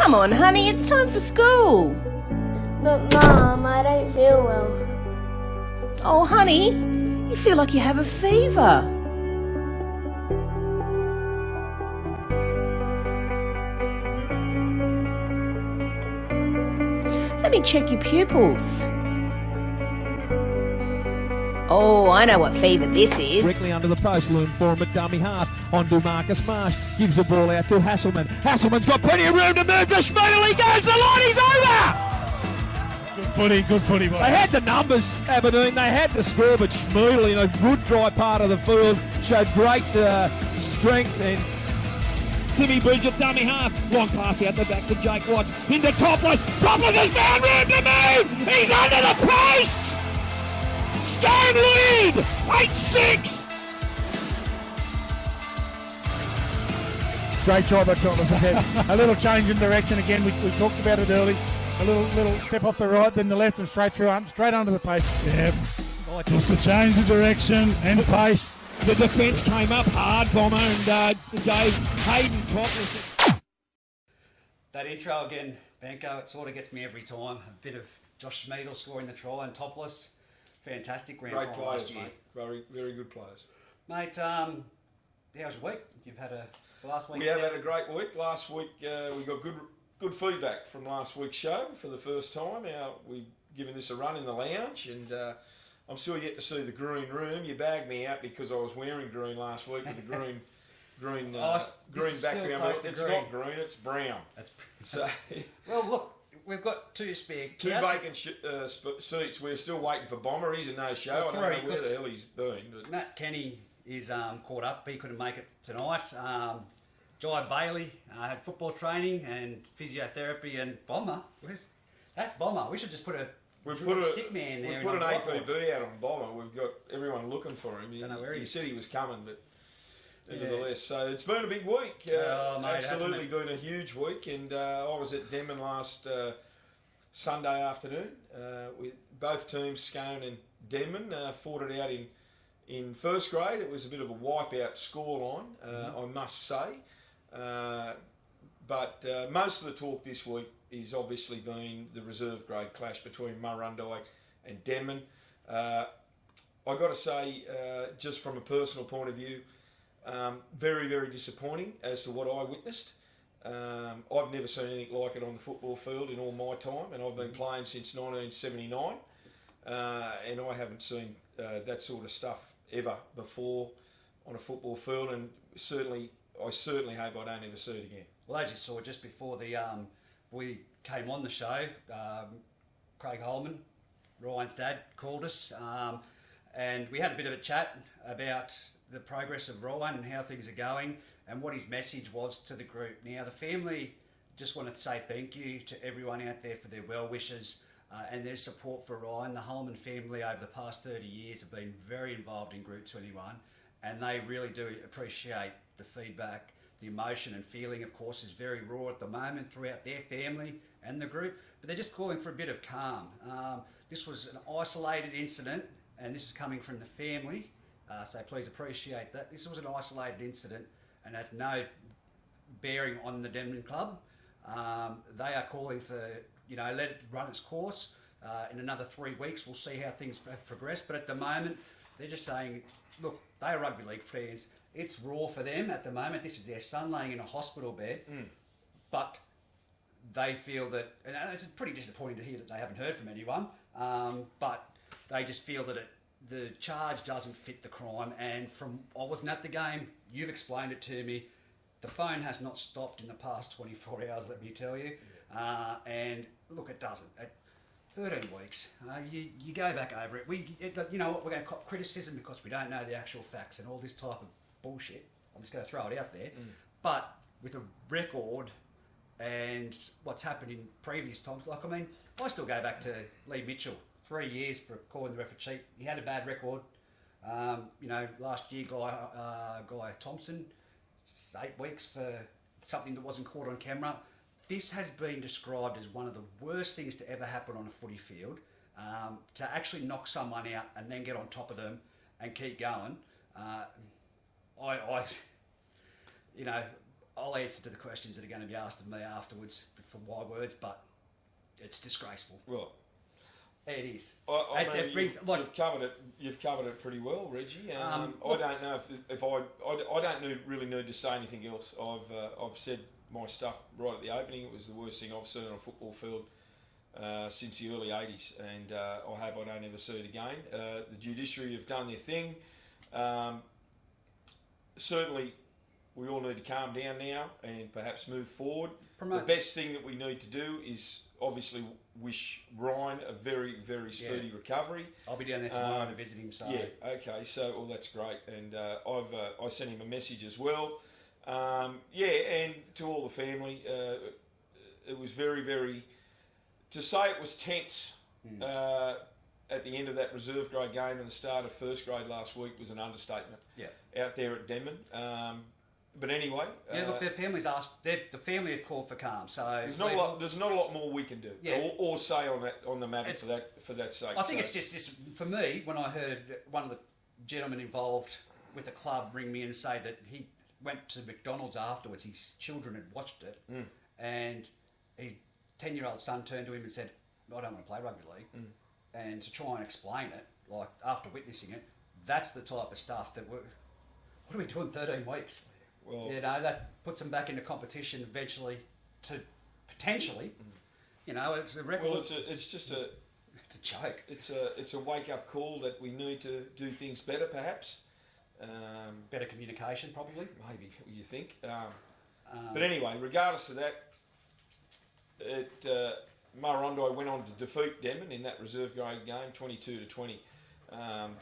Come on, honey, it's time for school. But Mum, I don't feel well. Oh, honey, you feel like you have a fever. Let me check your pupils. Oh, I know what fever this is. Directly under the post, loom for him at dummy half. On to Marcus Marsh. Gives the ball out to Hasselman. Hasselman's got plenty of room to move to Schmoodle. He goes, the line, he's over! Good footy, boys. They had the numbers, Aberdeen. They had the score, but Schmoodle in a good dry part of the field showed great strength. And Timmy Bridget, dummy half. Long pass out the back to Jake Watts. Into Topless. Topless has found room to move! He's under the posts! Stone lead! 8-6! Great job at Thomas again. A little change in direction again. We talked about it early. A little step off the right, then the left, and straight under the pace. Yeah, just a change of direction and pace. The defence came up hard, Bomber, and gave Hayden Topless. That intro again, Benko, it sort of gets me every time. A bit of Josh Schmoodle scoring the try and Topless. Fantastic grand Great final players, last year. mate. Very, very good players. Mate, how's your week? You've had last week. We have had a great week. Last week we got good feedback from last week's show for the first time. We've given this a run in the lounge, and I'm still yet to see the green room. You bagged me out because I was wearing green last week with the green green background. It's green. not green, it's brown. That's So well, look, we've got two spare. two vacant seats. We're still waiting for Bomber. He's a no-show. Well, I don't know where the hell he's been. But Matt Kenny is caught up. He couldn't make it tonight. Jai Bailey had football training and physiotherapy, and Bomber. That's Bomber. We should just put a stick man there. We put an APB out on Bomber. We've got everyone looking for him. Don't know where he said he was coming, but nevertheless. So it's been a big week. Mate, absolutely been a huge week. And I was at Denman last Sunday afternoon. With both teams, Scone and Denman, fought it out in first grade. It was a bit of a wipeout scoreline, I must say. But most of the talk this week is obviously been the reserve grade clash between Murrundi and Denman. I got to say, just from a personal point of view, very, very disappointing as to what I witnessed. I've never seen anything like it on the football field in all my time, and I've been playing since 1979, and I haven't seen that sort of stuff ever before on a football field, and I certainly hope I don't ever see it again. Well, as you saw just before we came on the show, Craig Holman, Ryan's dad, called us, and we had a bit of a chat about the progress of Ryan and how things are going and what his message was to the group. Now, the family just want to say thank you to everyone out there for their well wishes and their support for Ryan. The Holman family over the past 30 years have been very involved in Group 21, and they really do appreciate the feedback. The emotion and feeling, of course, is very raw at the moment throughout their family and the group, but they're just calling for a bit of calm. This was an isolated incident, and this is coming from the family, so please appreciate that. This was an isolated incident and has no bearing on the Denman Club. They are calling for, let it run its course. In another 3 weeks, we'll see how things have progressed, but at the moment, they're just saying, look, they are rugby league fans. It's raw for them at the moment. This is their son laying in a hospital bed, but they feel that, and it's pretty disappointing to hear that they haven't heard from anyone, but they just feel that the charge doesn't fit the crime. And I wasn't at the game, you've explained it to me, the phone has not stopped in the past 24 hours, let me tell you. And look, it doesn't. At 13 weeks, you go back over it. You know what, we're going to cop criticism because we don't know the actual facts and all this type of bullshit. I'm just going to throw it out there. But with a record and what's happened in previous times, I still go back to Lee Mitchell, 3 years for calling the ref a cheat. He had a bad record. Last year, Guy Thompson, 8 weeks for something that wasn't caught on camera. This has been described as one of the worst things to ever happen on a footy field. To actually knock someone out and then get on top of them I'll answer to the questions that are going to be asked of me afterwards from my words, but it's disgraceful. Well, It is. I mean, you've covered it pretty well, Reggie. I don't know if I don't really need to say anything else. I've said my stuff right at the opening. It was the worst thing I've seen on a football field since the early 80s, and I hope I don't ever see it again. The judiciary have done their thing. Certainly, we all need to calm down now and perhaps move forward. The best thing that we need to do is obviously wish Ryan a very, very speedy recovery. I'll be down there tomorrow to visit him. So yeah, okay. So well, that's great, and I sent him a message as well. And to all the family, it was very, very. To say it was tense at the end of that reserve grade game and the start of first grade last week was an understatement. Yeah, out there at Denman. But anyway, look, their families asked. The family have called for calm. So there's not a lot more we can do, or say on the matter for that sake. I think it's just this for me. When I heard one of the gentlemen involved with the club ring me and say that he went to McDonald's afterwards, his children had watched it, and his 10-year-old son turned to him and said, "I don't want to play rugby league," and to try and explain it, like after witnessing it, that's the type of stuff that what are we doing 13 weeks? Well, that puts them back into competition eventually to potentially, it's a record. Well, it's just a joke. It's a wake up call that we need to do things better, perhaps. Better communication, probably. Maybe you think. But anyway, regardless of that, Murrurundi went on to defeat Denman in that reserve grade game, 22-20.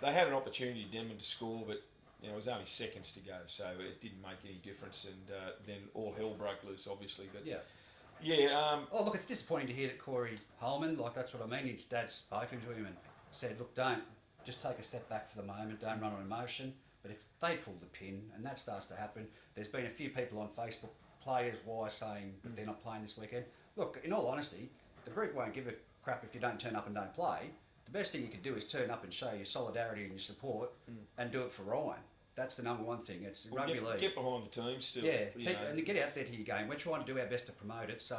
They had an opportunity, Denman, to score, but it was only seconds to go, so it didn't make any difference. And then all hell broke loose, obviously. But oh, look, it's disappointing to hear that Corey Holman, like that's what I mean. His dad's spoken to him and said, "Look, just take a step back for the moment. Don't run on emotion." But if they pull the pin and that starts to happen, there's been a few people on Facebook, players-wise, saying they're not playing this weekend. Look, in all honesty, the group won't give a crap if you don't turn up and don't play. The best thing you can do is turn up and show your solidarity and your support and do it for Ryan. That's the number one thing. It's rugby league. Get behind the team still. Yeah, and get out there to your game. We're trying to do our best to promote it. So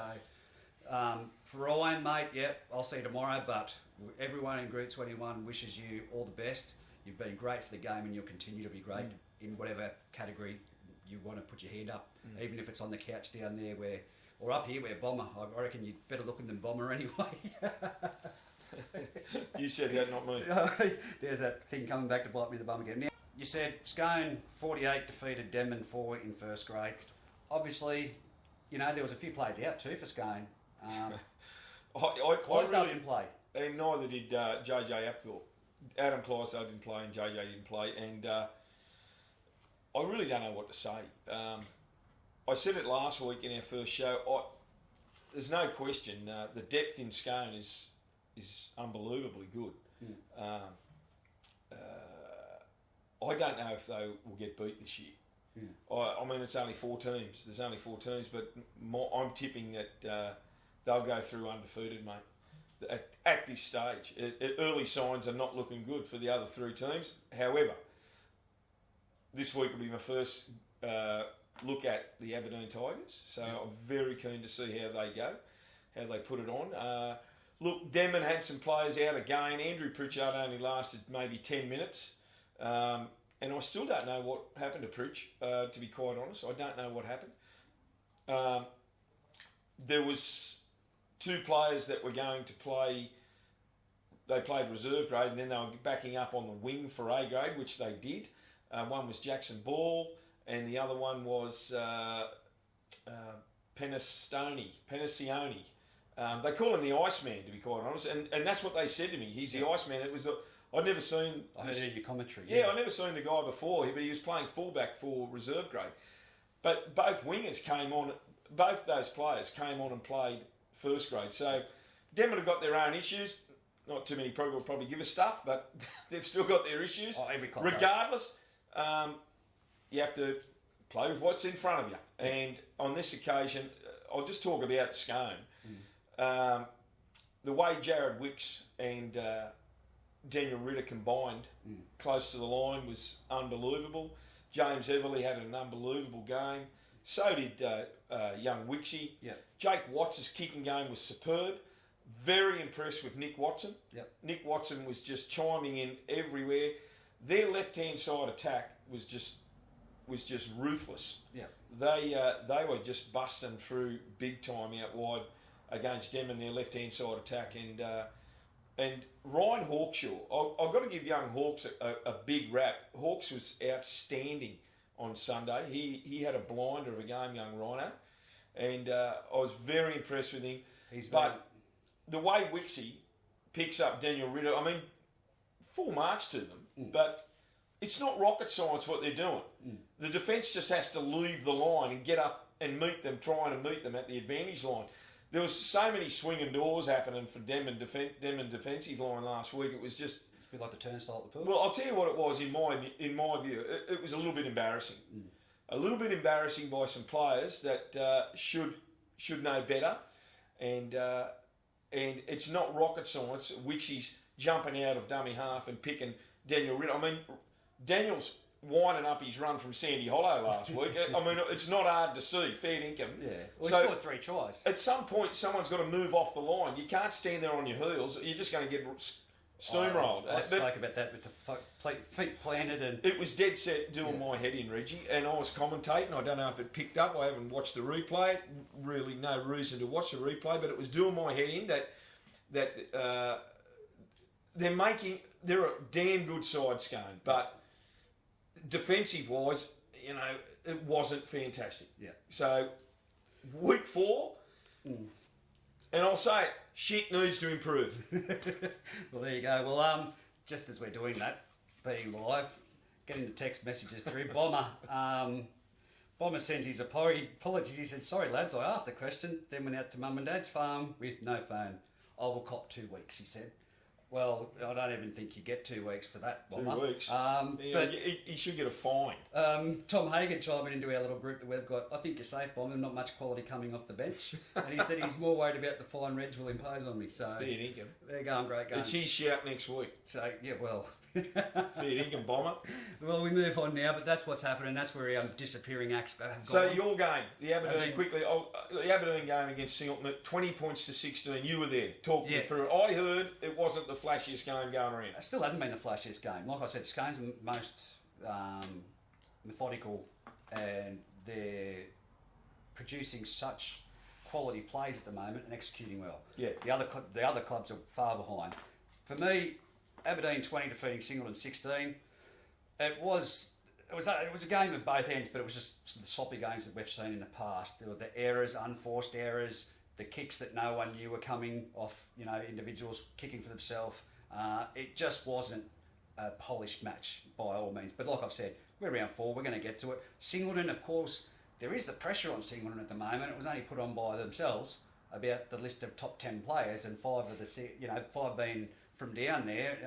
for Ryan, mate, I'll see you tomorrow. But everyone in Group 21 wishes you all the best. You've been great for the game and you'll continue to be great in whatever category you want to put your hand up, even if it's on the couch down there or up here where Bomber. I reckon you're better looking than Bomber anyway. You said that, not me. There's that thing coming back to bite me in the bum again. Now, you said Scone 48 defeated Denman 4 in first grade. Obviously, there was a few players out too for Scone. Clydesdale didn't play. And neither did JJ Apthorpe. Adam Clydesdale didn't play and JJ didn't play. And I really don't know what to say. I said it last week in our first show. There's no question the depth in Scone is unbelievably good. I don't know if they will get beat this year. I mean, it's only 4 teams. There's only 4 teams, but I'm tipping that they'll go through undefeated, mate. At this stage, early signs are not looking good for the other 3 teams. However, this week will be my first look at the Aberdeen Tigers, so I'm very keen to see how they go, how they put it on. Look, Denman had some players out again. Andrew Pritchard only lasted maybe 10 minutes. And I still don't know what happened to Pritch, to be quite honest. I don't know what happened. There was 2 players that were going to play. They played reserve grade and then they were backing up on the wing for A grade, which they did. One was Jackson Ball and the other one was Penicione. They call him the Iceman, to be quite honest. And that's what they said to me. He's the Iceman. It was I'd never seen... I heard your commentary. Yeah, I'd never seen the guy before, but he was playing fullback for reserve grade. But both wingers came on, both those players came on and played first grade. So Denman have got their own issues. Not too many people will probably give us stuff, but they've still got their issues. Regardless, you have to play with what's in front of you. And on this occasion, I'll just talk about Scone. The way Jared Wicks and Daniel Ritter combined close to the line was unbelievable. James Everly had an unbelievable game. So did young Wixie. Yep. Jake Watts' kicking game was superb. Very impressed with Nick Watson. Yep. Nick Watson was just chiming in everywhere. Their left-hand side attack was just ruthless. Yeah. They were just busting through big time out wide against them in their left-hand side attack. And Ryan Hawkshaw, I've got to give young Hawks a big rap. Hawks was outstanding on Sunday. He had a blinder of a game, young Rhino, and I was very impressed with him. The way Wixie picks up Daniel Ritter, I mean, full marks to them, but it's not rocket science what they're doing. The defence just has to leave the line and get up and meet them, trying to meet them at the advantage line. There was so many swinging doors happening for Denman defensive line last week. It was just... It's a bit like the turnstile at the pool. Well, I'll tell you what it was in my view. It was a little bit embarrassing. A little bit embarrassing by some players that should know better. And it's not rocket science. Wixie's jumping out of dummy half and picking Daniel Ritter. I mean, Daniel's winding up his run from Sandy Hollow last week. I mean, it's not hard to see, fair income. Yeah, well, so he scored 3 tries. At some point, someone's got to move off the line. You can't stand there on your heels. You're just going to get steamrolled. I spoke about that with the feet planted and... It was dead set doing my head in, Reggie, and I was commentating. I don't know if it picked up. I haven't watched the replay. Really no reason to watch the replay, but it was doing my head in that they're a damn good side, Scone, but defensive wise, you know, it wasn't fantastic. Yeah. So week 4, and I'll say it, shit needs to improve. Well, there you go. Well, just as we're doing that, being live, getting the text messages through, Bomber sends his apologies. He said, "Sorry lads, I asked the question, then went out to mum and dad's farm with no phone. I will cop 2 weeks," he said. Well, I don't even think you get 2 weeks for that, Bomber. 2 weeks. But he should get a fine. Tom Hagan chiming into our little group that we've got. "I think you're safe, Bomber. Not much quality coming off the bench." And he said he's more worried about the fine Reg will impose on me. So Fair income. They're going great guns. It's his shout next week. So yeah, well. Fair income, Bomber. Well, we move on now, but that's what's happening. That's where our disappearing acts have gone. So your game, the Aberdeen, quickly. The Aberdeen game against Singleton, 20 points to 16. You were there. Talk me through it. I heard it wasn't the flashiest game going around. It still hasn't been the flashiest game. Like I said, Scone's most methodical, and they're producing such quality plays at the moment and executing well. Yeah. The other clubs are far behind. For me, Aberdeen 20 defeating Singleton 16. It was a game of both ends, but it was just the sloppy games that we've seen in the past. There were the errors, unforced errors, the kicks that no one knew were coming off, you know, individuals kicking for themselves. It just wasn't a polished match by all means. But like I've said, we're round 4. We're going to get to it. Singleton, of course, there is the pressure on Singleton at the moment. It was only put on by themselves about the list of top 10 players, and 5 being from down there.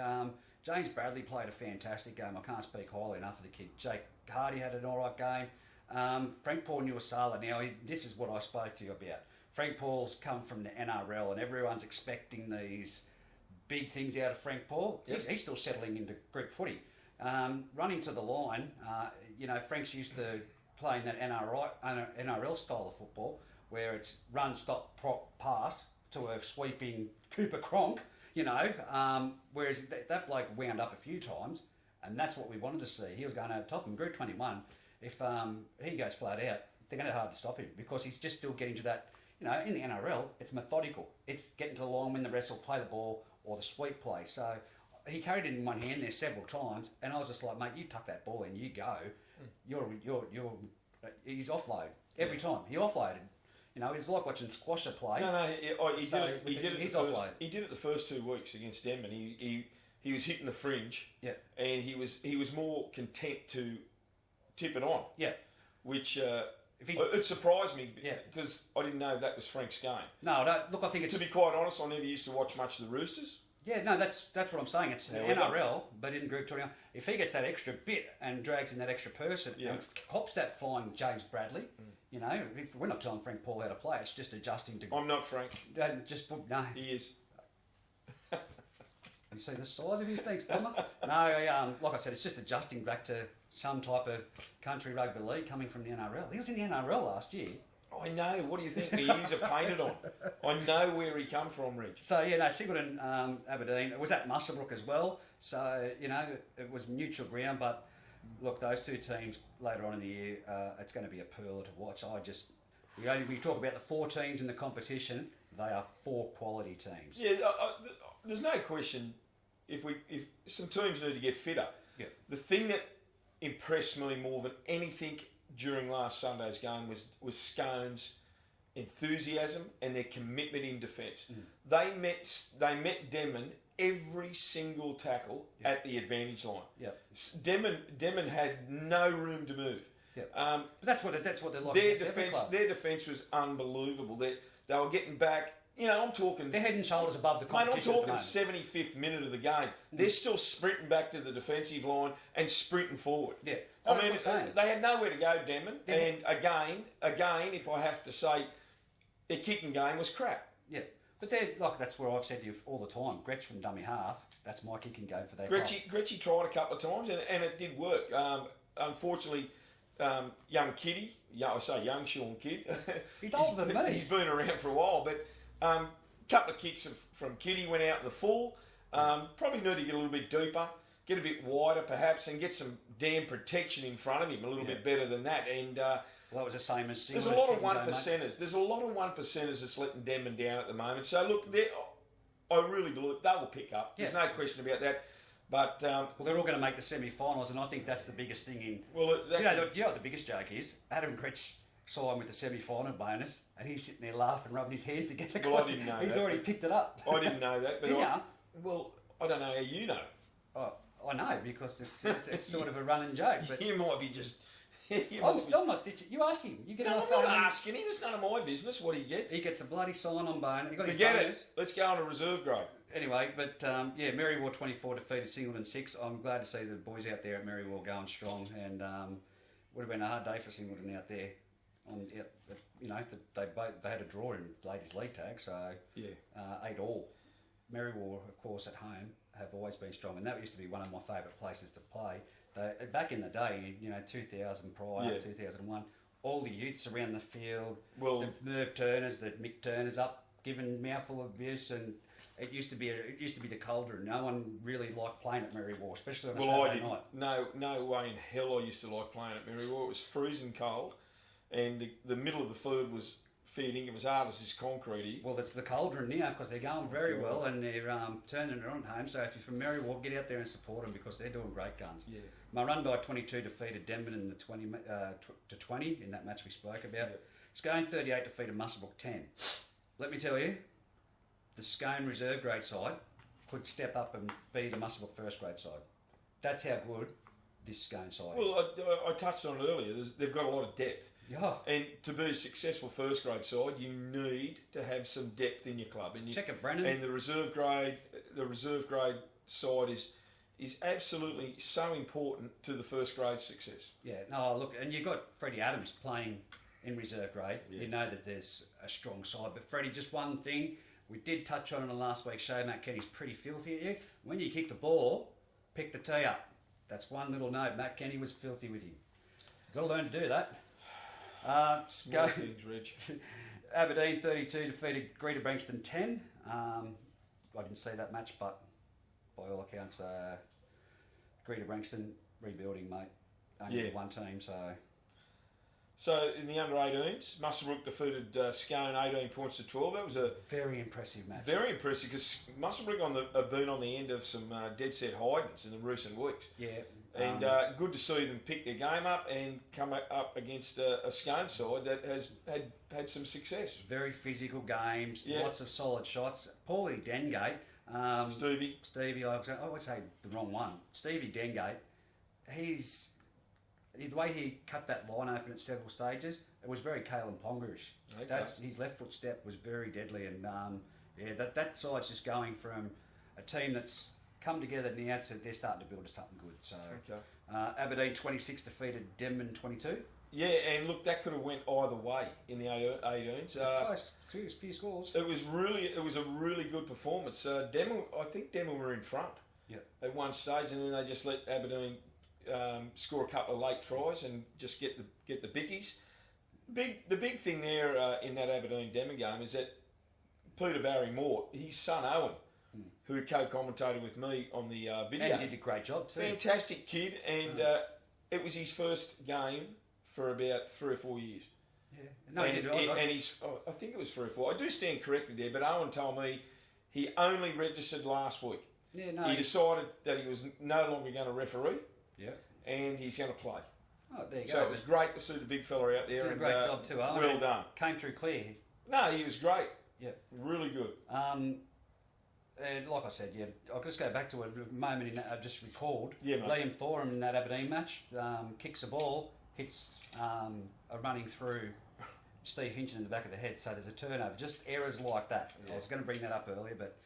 James Bradley played a fantastic game. I can't speak highly enough of the kid. Jake Hardy had an all right game. Frank Paul Nuasala. Now, this is what I spoke to you about. Frank Paul's come from the NRL, and everyone's expecting these big things out of Frank Paul. Yep. He's still settling into Greek footy. Running to the line, Frank's used to playing that NRL style of football, where it's run, stop, prop, pass to a sweeping Cooper Cronk. Whereas that bloke wound up a few times, and that's what we wanted to see. He was going over the top. In Group 21, if he goes flat out, they're going to have hard to stop him, because he's just still getting to that. In the NRL, it's methodical. It's getting to the line when the rest will play the ball or the sweep play. So he carried it in one hand there several times, and I was just like, mate, you tuck that ball in, you go. He's offload every time. He offloaded. It's like watching squasher play. No, he did it the first 2 weeks against Denman. He was hitting the fringe. Yeah. And he was more content to tip it on. Yeah. Which it surprised me. Yeah. Because I didn't know that was Frank's game. No, look, I think it's... To be quite honest, I never used to watch much of the Roosters. Yeah, no, that's what I'm saying. It's an NRL, but in Group 21. If he gets that extra bit and drags in that extra person and cops that flying James Bradley, we're not telling Frank Paul how to play. It's just adjusting to... I'm not Frank. No. He is. You see the size of him? Thanks, Bomber. No, like I said, it's just adjusting back to some type of country rugby league coming from the NRL. He was in the NRL last year. I know. What do you think? The ears are painted on. I know where he come from, Reg. So, Singleton, Aberdeen. It was at Muswellbrook as well. So, it was neutral ground. But, look, those two teams later on in the year, it's going to be a pearl to watch. We talk about the 4 teams in the competition. They are 4 quality teams. Yeah, there's no question if some teams need to get fitter. Yeah. The thing that impressed me more than anything during last Sunday's game was Scone's enthusiasm and their commitment in defence. They met Denman every single tackle at the advantage line. Yep. Denman had no room to move. Yep. But that's what they're like. Their defence was unbelievable. They were getting back. I'm talking. They're head and shoulders above the competition. Mate, I'm talking 75th minute of the game. They're still sprinting back to the defensive line and sprinting forward. Yeah. I mean, they had nowhere to go, Denman. Yeah. And again, if I have to say, their kicking game was crap. Yeah. But that's where I've said to you all the time. Gretsch from dummy half, that's my kicking game for that. Gretchy tried a couple of times and it did work. Unfortunately, young Kitty, I say young Sean Kidd. He's older than me. He's been around for a while, but couple of kicks from Kitty went out in the full. Probably need to get a little bit deeper, get a bit wider perhaps, and get some damn protection in front of him a little bit better than that. And that was the same as there's a lot of 1%ers. There's a lot of 1%ers that's letting Denman down at the moment. So look, I really believe they will pick up. There's no question about that. But they're all going to make the semi-finals, and I think that's the biggest thing in. Well, you know what the biggest joke is? Adam Gretsch signed with the semi-final bonus, and he's sitting there laughing, rubbing his hands together. Well, I didn't know He's that, already picked it up. I didn't know that, but I don't know how you know. Oh, I know because it's sort of a running joke. But you might be just. I'm not stitching. You ask him. You get I'm not asking him. It's none of my business what he gets. He gets a bloody sign-on bonus. Forget it. Let's go on a reserve grade. Anyway, but Merriwar 24 defeated Singleton 6. I'm glad to see the boys out there at Merriwar going strong, and would have been a hard day for Singleton out there. They had a draw in ladies' league tag, so 8-all. Merriwar, of course, at home have always been strong, and that used to be one of my favourite places to play. Back in the day, 2000 prior, 2001, all the youths around the field, the Merv Turners, the Mick Turners up giving mouthful of abuse, and it used to be the cauldron. No one really liked playing at Merriwar, especially on a Saturday night. No way in hell I used to like playing at Merriwar. It was freezing cold, and the middle of the field was feeding. It was hard as this concrete. Well, it's the cauldron now because they're going very well and they're turning it on at home. So if you're from Merriwar, get out there and support them because they're doing great guns. Yeah. Marundai 22 defeated Denman in the 20 in that match we spoke about. Yeah. Scone 38 defeated Muswellbrook 10. Let me tell you, the Scone reserve grade side could step up and be the Muswellbrook first grade side. That's how good this Scone side is. Well, I touched on it earlier. They've got a lot of depth. Yeah. And to be a successful first grade side, you need to have some depth in your club. And check it, Brendan. And the reserve grade side is absolutely so important to the first grade success. Yeah. No, look, and you've got Freddie Adams playing in reserve grade. Yeah. You know that there's a strong side. But Freddie, just one thing. We did touch on it in the last week's show. Matt Kenny's pretty filthy at you. When you kick the ball, pick the tee up. That's one little note. Matt Kenny was filthy with you. You've got to learn to do that. Aberdeen 32 defeated Greater Branxton 10. I didn't see that match, but by all accounts, Greater Branxton rebuilding, mate. Only one team, so. So in the under 18s, Muswellbrook defeated Scone 18 points to 12. That was a very impressive match. Very impressive because Muswellbrook have been on the end of some dead set hidings in the recent weeks. Yeah. And good to see them pick their game up and come up against a Scone side that has had some success. Very physical games, lots of solid shots. Paulie Dengate. Stevie, I would say the wrong one. Stevie Dengate, the way he cut that line open at several stages, it was very Kalen Pongerish. Okay. His left foot step was very deadly, and that side's just going from a team that's come together in the outset. They're starting to build something good. So Aberdeen 26 defeated Denman 22. Yeah, and look, that could have went either way in the 18s. Close, few scores. It was a really good performance. I think Demel were in front at one stage, and then they just let Aberdeen score a couple of late tries and just get the bickies. The big thing there in that Aberdeen Demon game is that Peter Barrymore, his son Owen, who co-commentated with me on the video, And he did a great job too. fantastic kid, and it was his first game for about 3 or 4 years. Yeah. No, he did. And he's, I think it was 3 or 4. I do stand corrected there, but Owen told me he only registered last week. Yeah, no. He decided that he was no longer going to referee, Yeah. and he's going to play. Oh, there you go. So it was great to see the big fella out there. Did a and, great job too, Owen. Well done. Came through clear. No, he was great. Yeah. Really good. And like I said, yeah, I'll just go back to a moment in that I just recalled. Yeah, mate. Liam Thorham in that Aberdeen match kicks the ball, hits a running through Steve Hinton in the back of the head, so there's a turnover. Just errors like that. Yeah. I was going to bring that up earlier, but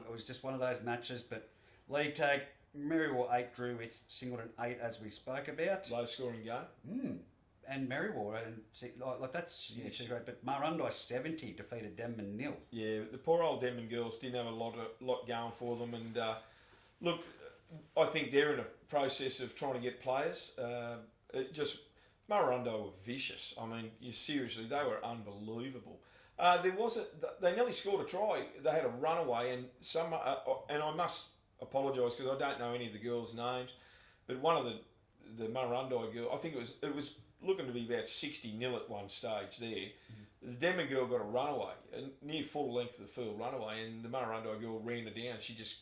it was just one of those matches. But league tag, Merriwell 8 drew with Singleton 8, as we spoke about. Low scoring game. And Merriwell, and like that's actually great. But Marundai 70 defeated Denman 0. Yeah, the poor old Denman girls didn't have a lot going for them. And look, I think they're in a process of trying to get players. Marundai were vicious. I mean, seriously, they were unbelievable. They nearly scored a try. They had a runaway, and and I must apologise because I don't know any of the girls' names, but one of the Marundai girl, I think it was looking to be about 60-0 at one stage there. The Denman girl got a runaway, a near full length of the field runaway, and the Marundai girl ran her down. She just,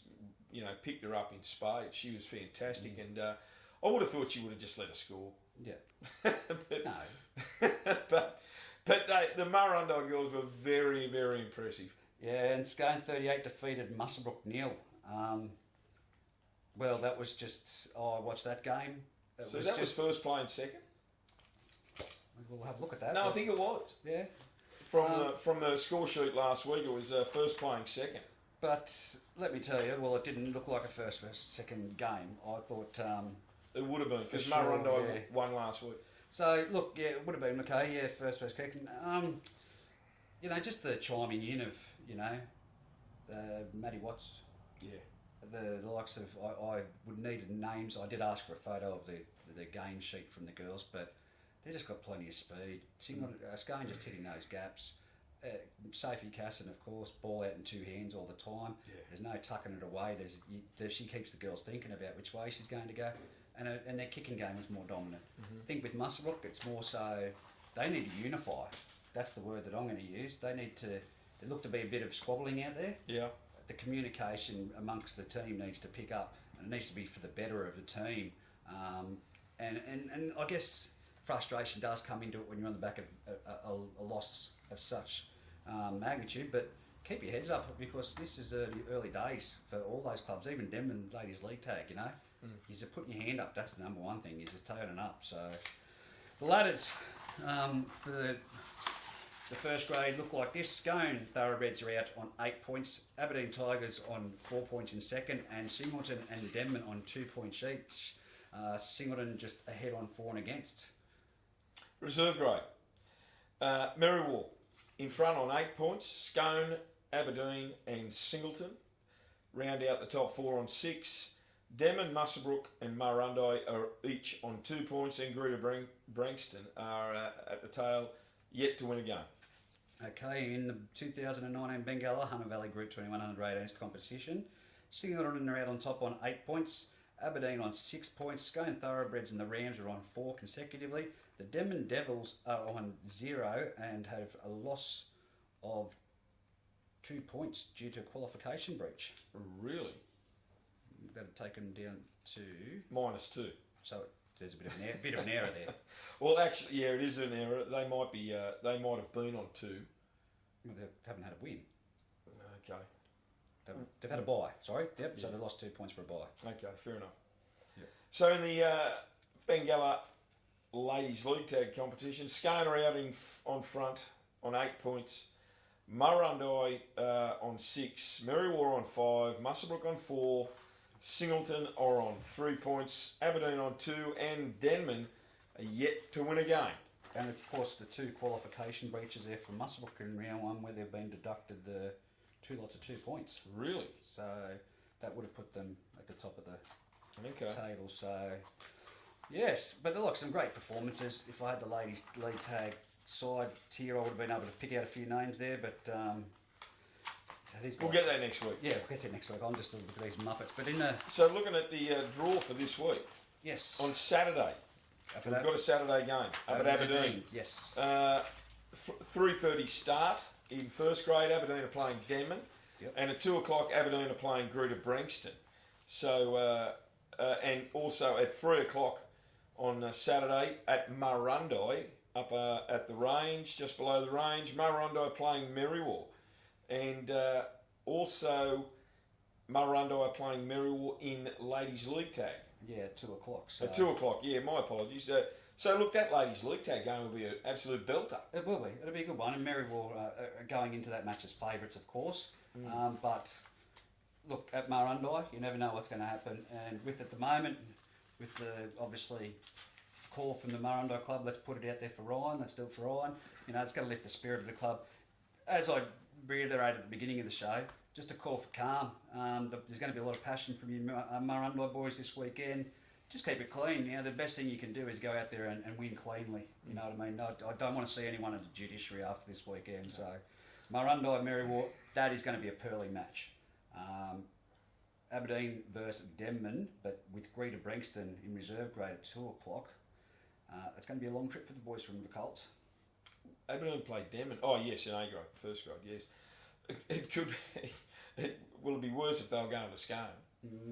picked her up in spades. She was fantastic, and I would have thought she would have just let her score. Yeah. No. but the Marundai girls were very, very impressive. Yeah, and Scone 38 defeated Musselbrook 0. Well, that was just... I watched that game. Was first playing second? We'll have a look at that. No, I think it was. Yeah. From the score sheet last week, it was first playing second. But let me tell you, well, it didn't look like a first-second game. I thought... it would have been, because sure, Marundai won last week. So, look, yeah, it would have been okay, yeah, first kick. Just the chiming in of, Matty Watts. Yeah. The likes of, I would need names. I did ask for a photo of the game sheet from the girls, but they just got plenty of speed. Scone just hitting those gaps. Sophie Casson, of course, ball out in two hands all the time. Yeah. There's no tucking it away. She keeps the girls thinking about which way she's going to go. And their kicking game is more dominant. Mm-hmm. I think with Musselbrook, it's more so they need to unify. That's the word that I'm going to use. They look to be a bit of squabbling out there. Yeah. The communication amongst the team needs to pick up, and it needs to be for the better of the team. And I guess frustration does come into it when you're on the back of a loss of such magnitude, but keep your heads up because this is early days for all those clubs, even Denman Ladies League Tag, Is to putting your hand up, that's the number one thing, is to turning up. So the ladders for the first grade look like this. Scone Thoroughbreds are out on 8 points, Aberdeen Tigers on 4 points in second, and Singleton and Denman on 2 points each. Singleton just ahead on 4 and against. Reserve grade. Merriwell in front on 8 points. Scone, Aberdeen and Singleton round out the top 4 on 6. Denman, Musselbrook and Marundai are each on 2 points, and Greta Brankston are at the tail, yet to win a game. Okay, in the 2019 Bengalla Hunter Valley Group 2100 18s competition, Singleton are out on top on 8 points, Aberdeen on 6 points, Scone Thoroughbreds and the Rams are on 4 consecutively. The Denman Devils are on 0 and have a loss of 2 points due to a qualification breach. Really? We've got to take them down to... -2. So there's a bit of an error there. Well, actually, yeah, it is an error. They might be. They might have been on 2. Well, they haven't had a win. Okay. They've had a bye. Sorry. Yep. Yeah. So they lost 2 points for a bye. Okay, fair enough. Yep. So in the Bengalla Ladies League Tag competition, Scone are out on front on 8 points. Marundai on 6, Merriwell on 5, Musselbrook on 4, Singleton are on 3 points, Aberdeen on 2, and Denman are yet to win a game. And of course, the 2 qualification breaches there from Muswellbrook in round 1, where they've been deducted the 2 lots of 2 points. Really? So that would have put them at the top of the Okay. table. So yes, but look, some great performances. If I had the ladies lead tag side tier, I would have been able to pick out a few names there. But We'll get that next week. Yeah, we'll get that next week. I'm just looking at these Muppets. But in the So looking at the draw for this week, yes, on Saturday, up we've at got a Saturday game up at Aberdeen. Yes. 3:30 start in first grade. Aberdeen are playing Denman, Yep. and at 2 o'clock Aberdeen are playing Greater Branxton. So and also at 3 o'clock on Saturday at Murrundi up at the range, just below the range. Murrundi playing Merriwell, and also Murrundi are playing Merriwell in Ladies League Tag. Yeah, at 2 o'clock. So At 2 o'clock, yeah, my apologies. So look, that Ladies League Tag game will be an absolute belter. it will be. It'll be a good one. And Merriwell are going into that match as favourites, of course. But look, at Murrundi, you never know what's going to happen. And with at the moment, with the obviously call from the Murrundi club, let's put it out there for Ryan. Let's do it for Ryan. You know, it's going to lift the spirit of the club. As I reiterated at the beginning of the show, just a call for calm. There's going to be a lot of passion from you Murrundi boys this weekend. Just keep it clean. You know, the best thing you can do is go out there and win cleanly. You know what I mean? I don't want to see anyone at the judiciary after this weekend. So, Murrundi, Merriwell, that is going to be a pearly match. Aberdeen versus Denman, but with Greater Branxton in reserve grade at 2 o'clock. It's going to be a long trip for the boys from the Colts. Aberdeen played Denman. Oh, yes, in A grade, first grade, yes. It could be. Will it be worse if they were going to Scone?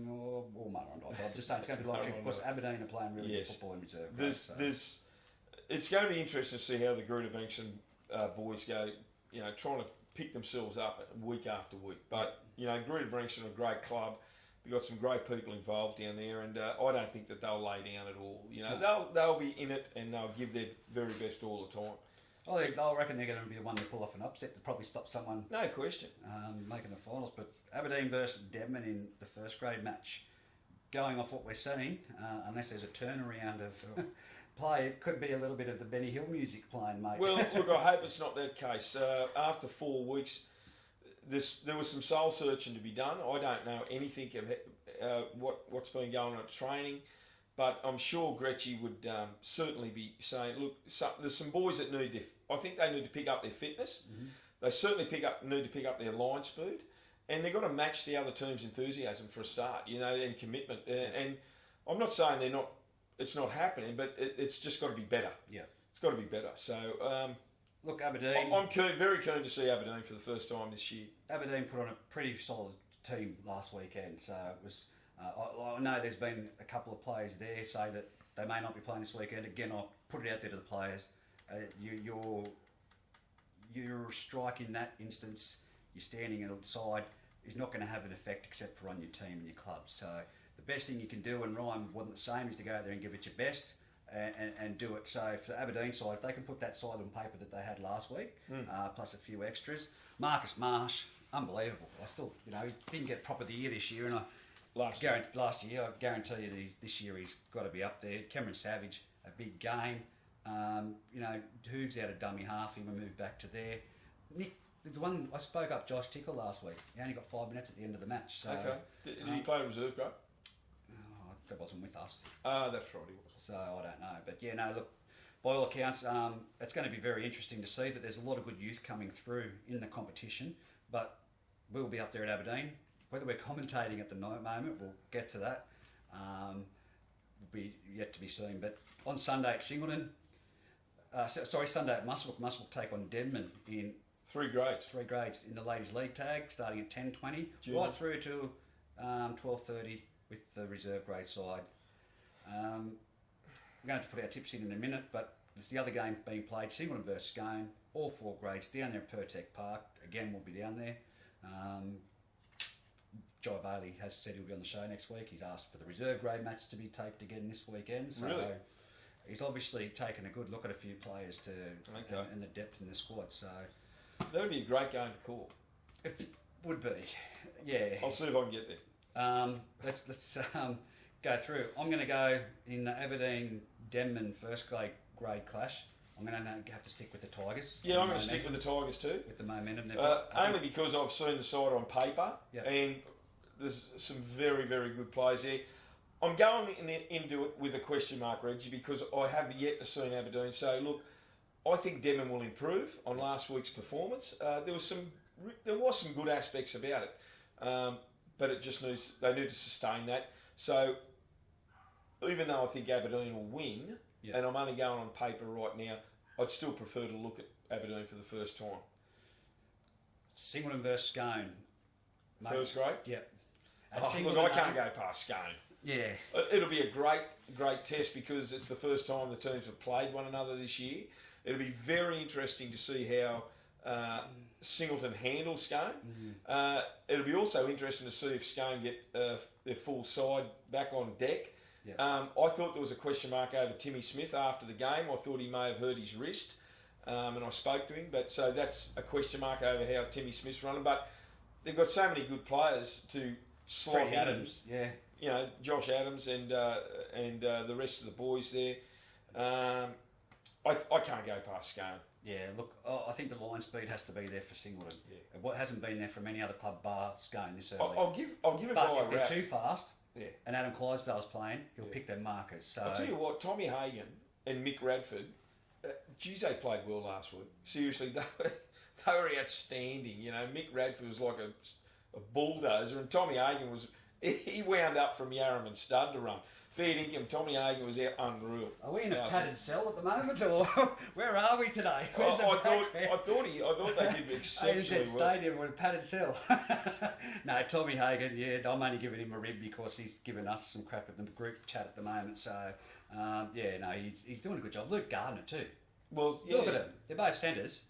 Or Murrundi. I'm just saying it's going to be a long trip. Of course, Aberdeen are playing really good football in reserve grade. It's going to be interesting to see how the Greater Branxton boys go, you know, trying to pick themselves up week after week. But, you know, Greater Branxton are a great club. They've got some great people involved down there, and I don't think that they'll lay down at all. You know, they'll be in it, and they'll give their very best all the time. I reckon they're going to be the one to pull off an upset to probably stop someone No question. making the finals. But Aberdeen versus Denman in the first grade match, going off what we're seeing, unless there's a turnaround of play, it could be a little bit of the Benny Hill music playing, mate. Well, look, I hope it's not that case. After 4 weeks, there was some soul searching to be done. I don't know anything of what's been going on at training, but I'm sure Reggie would certainly be saying, look, there's some boys that I think they need to pick up their fitness. Mm-hmm. They certainly need to pick up their line speed, and they've got to match the other team's enthusiasm for a start, you know, and commitment. And I'm not saying it's not happening, but it's just got to be better. Yeah, it's got to be better. So. Look, Aberdeen. I'm very keen to see Aberdeen for the first time this year. Aberdeen put on a pretty solid team last weekend, so it was. I know there's been a couple of players there say that they may not be playing this weekend. Again, I'll put it out there to the players. Your strike in that instance, you're standing outside, is not going to have an effect except for on your team and your club. So the best thing you can do, and Ryan wasn't the same, is to go out there and give it your best. And do it. So for the Aberdeen side, if they can put that side on paper that they had last week, plus a few extras, Marcus Marsh, unbelievable. I still, you know, he didn't get proper the year this year, and last year, I guarantee you this year he's got to be up there. Cameron Savage, a big game. You know, Hoogs out of dummy half, he moved back to there. Nick, the one I spoke up Josh Tickle last week. He only got 5 minutes at the end of the match. So, okay. Did he play reserve grade? That wasn't with us. That's right, he was. So I don't know. But yeah, no, look, by all accounts, it's going to be very interesting to see that there's a lot of good youth coming through in the competition. But we'll be up there at Aberdeen. Whether we're commentating at the moment, we'll get to that. Will be yet to be seen. But on Sunday at Singleton, Sunday at Muswellbrook take on Denman in 3 grades. 3 grades in the Ladies League tag, starting at 10:20, right through to 12:30 with the reserve grade side. We're going to have to put our tips in a minute, but it's the other game being played, Singleton versus Scone, all 4 grades, down there at Pertec Park. Again, we'll be down there. Jai Bailey has said he'll be on the show next week. He's asked for the reserve grade match to be taped again this weekend. So really? He's obviously taken a good look at a few players and the depth in the squad. So that would be a great game to call. It would be, yeah. I'll see if I can get there. Let's go through. I'm going to go in the Aberdeen-Denman first grade clash. I'm going to have to stick with the Tigers. Yeah, I'm going to stick with the Tigers too. With the momentum. Only because I've seen the side on paper, Yep. and there's some very, very good players there. I'm going into it with a question mark, Reggie, because I have yet to see Aberdeen. So, look, I think Denman will improve on last week's performance. There was some good aspects about it, but they need to sustain that. So, even though I think Aberdeen will win, and I'm only going on paper right now, I'd still prefer to look at Aberdeen for the first time. Singleton versus Scone. First grade? Yep. Look, I can't go past Scone. Yeah. It'll be a great test because it's the first time the teams have played one another this year. It'll be very interesting to see how Singleton handles Scone. Mm-hmm. It'll be also interesting to see if Scone get their full side back on deck. Yep. I thought there was a question mark over Timmy Smith after the game. I thought he may have hurt his wrist, and I spoke to him. But so that's a question mark over how Timmy Smith's running. But they've got so many good players to slot in. Adams, yeah. You know, Josh Adams and the rest of the boys there. I can't go past Scone. Yeah, look, I think the line speed has to be there for Singleton. Yeah. What hasn't been there from any other club bar Scone this early. I'll give a guy a But if they're too fast, and Adam Clydesdale's playing, he'll pick their markers. So I'll tell you what, Tommy Hagan and Mick Radford, geez, they played well last week. Seriously, they were outstanding. You know, Mick Radford was like a bulldozer, and Tommy Hagan he wound up from Yarram and Stud to run. Fair dinkum, Tommy Hagan was out unreal. Are we in a padded cell at the moment, or where are we today? Where's I thought they did exceptionally ANZ well. Stadium with a padded cell. No, Tommy Hagan, I'm only giving him a rib because he's given us some crap at the group chat at the moment. So, he's doing a good job. Luke Gardner too. Well, look at them. They're both centres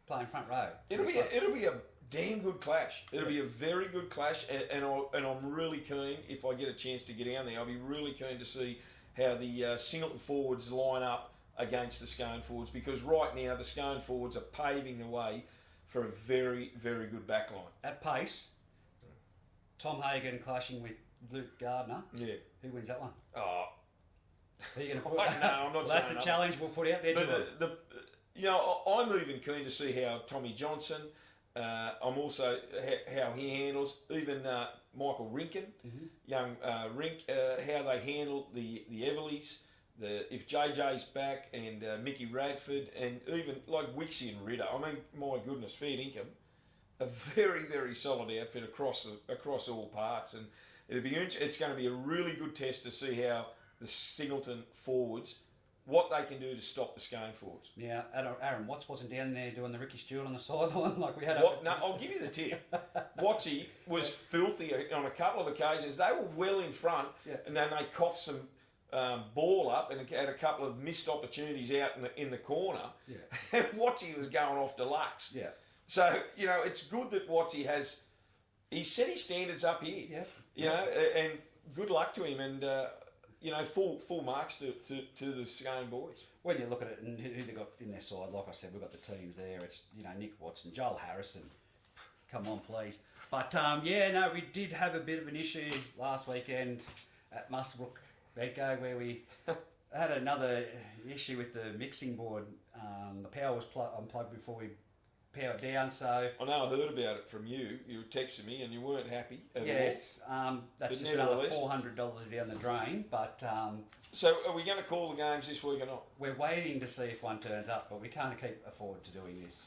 playing front row. It'll be a damn good clash. It'll be a very good clash, and I'm really keen, if I get a chance to get down there, I'll be really keen to see how the Singleton forwards line up against the Scone forwards, because right now the Scone forwards are paving the way for a very, very good backline. At pace, Tom Hagan clashing with Luke Gardner. Yeah. Who wins that one? Oh. Are you going to put No, I'm not saying that's the challenge we'll put out there. I'm even keen to see how Tommy Johnson, I'm also how he handles, even Michael Rinkin, young Rink, how they handle the Everleys, if JJ's back, and Mickey Radford, and even like Wixie and Ritter. I mean, my goodness, fair income, a very, very solid outfit across all parts, and it's going to be a really good test to see how the Singleton forwards, what they can do to stop the Scone forwards. Yeah, Aaron Watts wasn't down there doing the Ricky Stewart on the sideline like we had. No, I'll give you the tip. Watsy was filthy on a couple of occasions. They were well in front, and then they coughed some ball up and had a couple of missed opportunities out in the corner. Yeah. And Watsy was going off deluxe. Yeah. So, it's good that Watsy he set his standards up here. Yeah. And good luck to him, and full marks to the Scone boys. When you look at it and who they got in their side, like I said, we've got the teams there. It's Nick Watson, Joel Harrison. Come on, please. But we did have a bit of an issue last weekend at Muswellbrook, Benko, where we had another issue with the mixing board. The power was unplugged before we powered down. So I know I heard about it from you. You were texting me and you weren't happy at all. Yes, that's just another $400 down the drain. But so are we going to call the games this week or not? We're waiting to see if one turns up, but we can't keep afford to doing this.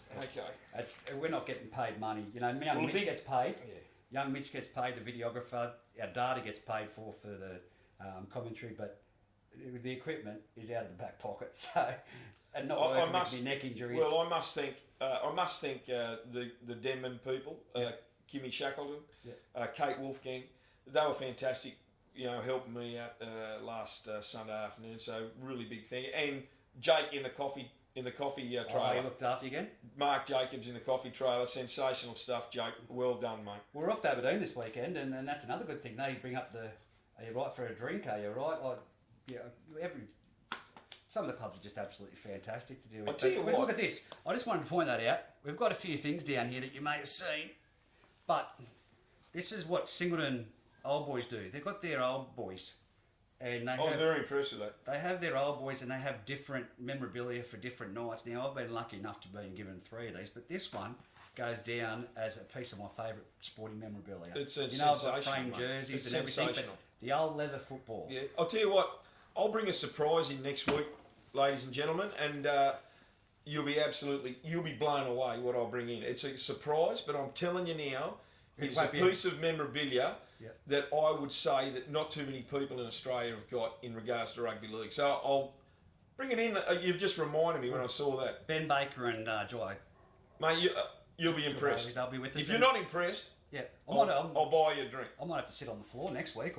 We're not getting paid money. Young Mitch gets paid. Yeah. Young Mitch gets paid, the videographer. Our data gets paid for the commentary, but the equipment is out of the back pocket. So, and not working with neck injuries. Well, I must thank the Denman people, Kimmy Shackleton, Kate Wolfgang. They were fantastic. Helping me out last Sunday afternoon. So really big thing. And Jake in the coffee trailer. He looked after you again. Mark Jacobs in the coffee trailer. Sensational stuff, Jake. Well done, mate. We're off to Aberdeen this weekend, and that's another good thing. They bring up are you right for a drink? Are you right? Some of the clubs are just absolutely fantastic to deal with. I'll tell you what. Look at this. I just wanted to point that out. We've got a few things down here that you may have seen, but this is what Singleton old boys do. They've got their old boys. And I was very impressed with that. They have their old boys and they have different memorabilia for different nights. Now, I've been lucky enough to be given 3 of these, but this one goes down as a piece of my favourite sporting memorabilia. It's I've got framed mate. jerseys It's and everything, but the old leather football. Yeah, I'll tell you what, I'll bring a surprise in next week, ladies and gentlemen, and you'll be blown away what I'll bring in. It's a surprise, but I'm telling you now, it's a piece of memorabilia that I would say that not too many people in Australia have got in regards to rugby league. So I'll bring it in. You've just reminded me when I saw that. Ben Baker and Joy. Mate, you'll be impressed. They'll be with us. If you're not impressed, I'll buy you a drink. I might have to sit on the floor next week.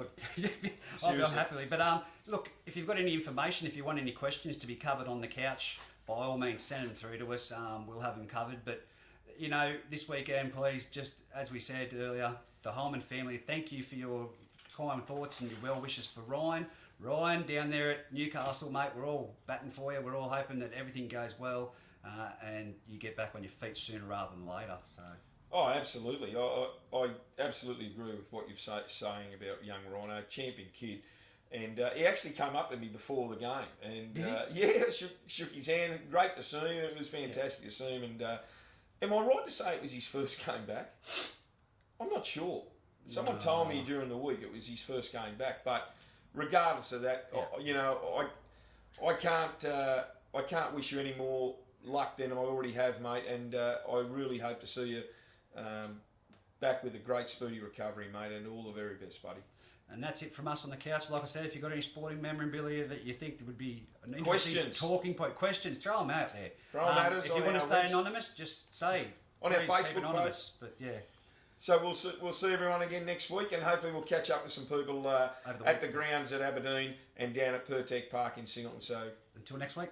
I'll be happily. But look, if you've got any information, if you want any questions to be covered on the couch, by all means send them through to us. We'll have them covered. But you know, this weekend, please, just as we said earlier, the Holman family, thank you for your kind thoughts and your well wishes for Ryan. Ryan, down there at Newcastle, mate, we're all batting for you. We're all hoping that everything goes well and you get back on your feet sooner rather than later. So. Oh, absolutely. I absolutely agree with what you're saying about young Rhino, champion kid. And he actually came up to me before the game. And shook his hand. Great to see him. It was fantastic to see him. And am I right to say it was his first game back? I'm not sure. Someone told me during the week it was his first game back. But regardless of that, you know, I can't wish you any more luck than I already have, mate. And I really hope to see you back with a great speedy recovery, mate, and all the very best, buddy. And that's it from us on the couch. Like I said, if you've got any sporting memorabilia that you think would be an interesting questions, talking point, questions, throw them out there. Throw them at us. If you want to stay anonymous, just say on our Facebook page. But yeah. So we'll see everyone again next week, and hopefully we'll catch up with some people at the grounds at Aberdeen and down at Pertec Park in Singleton. So until next week.